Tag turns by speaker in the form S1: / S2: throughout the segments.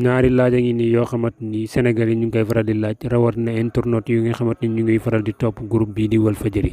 S1: ñaari laaj a ngi nii yoo xamante ni Sénégal yi ñu ngi koy faral di laaj rawatina internautes yu nga xamante ni ñu ngi faral di topp groupe bii di Walfadjri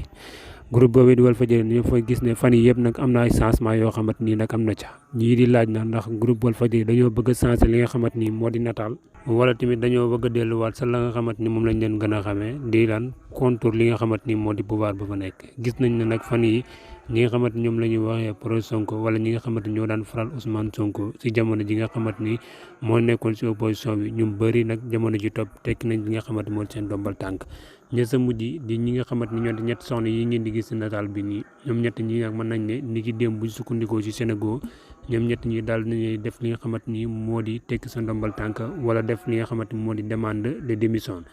S1: groupe boobu di Walfadjri ñu fa gis ne fan yii yëpp nag am na ay changement yoo xamante ni nag am na ca ñii di laaj na ndax groupe Walfadjri dañoo bëgg a changer li nga xamante ni moo di nataal wala tamit dañoo bëgg a delluwaat sa la nga xamante ni moom lañ leen gën a xamee di lan contour li nga xamante ni moo di pouvoir ba fa nekk gis nañ ne nag fan yi ñi nga xamante ñoom la ñuy waxee pro Sonko wala ñi nga xamante ñoo daan faral Ousmane Sonko si jamono ji nga xamante ni moo nekkoon si opposition bi ñu bëri nag jamono ji topp tekki nañ li nga xamante moo di seen dombal tànk ña sa mujj di ñi nga xamante ni ñoo di ñett soxna yi ngeen di gis si nataal bi nii ñoom ñett ñi nag mën nañ ne ni ki démb buñ sukkandikoo si Sénégal ñoom ñett ñi daal nañuy def li nga xamante ni moo di tekki sa ndombal tànk wala def li nga xamante ni moo di demande de démission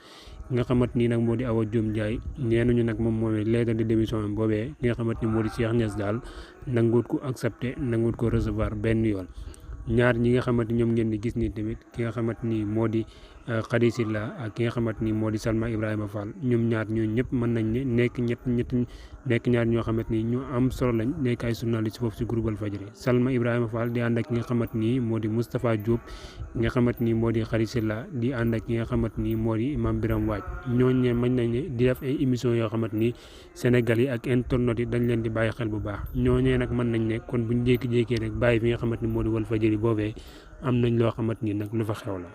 S1: nga xamante ni nag moo di Awa Diom Ndiaye nee nañu nag moom moomee lettre de démission boobee ki nga xamante ni moo di Cheikh Niass daal nanguwut ko accepté nanguwut ko recevoir benn yoon ñaar ñi nga xamante ñoom ngeen di gis ni tamit ki nga xamante ni moo di Khady Sylla ak ki nga xamante ni moo di Salma Ibrahima Fall ñoom ñaar ñooñu ñëpp mën nañ ne nekk ñaar ñoo xamante ni ñu am solo lañ nekk ay journaliste foofu si groupe Walfadjri Salma Ibrahima Fall di ànd ak ki nga xamante ni moo di Moustapha Diop ki nga xamante ni moo di Khady Sylla di ànd ak ki nga xamante ni moo di Mame Birame Wathie ñooñu ne mën nañ ne di def ay émission yoo xamante ni Sénégal yi ak internautes yi dañ leen di bàyyi xel bu baax ñooñee nag mën nañ ne kon buñ jékki-jékkee rek bàyyi fi nga xamante ni moo di Walfadjri boobee am nañ loo xamante ni nag lu fa xew la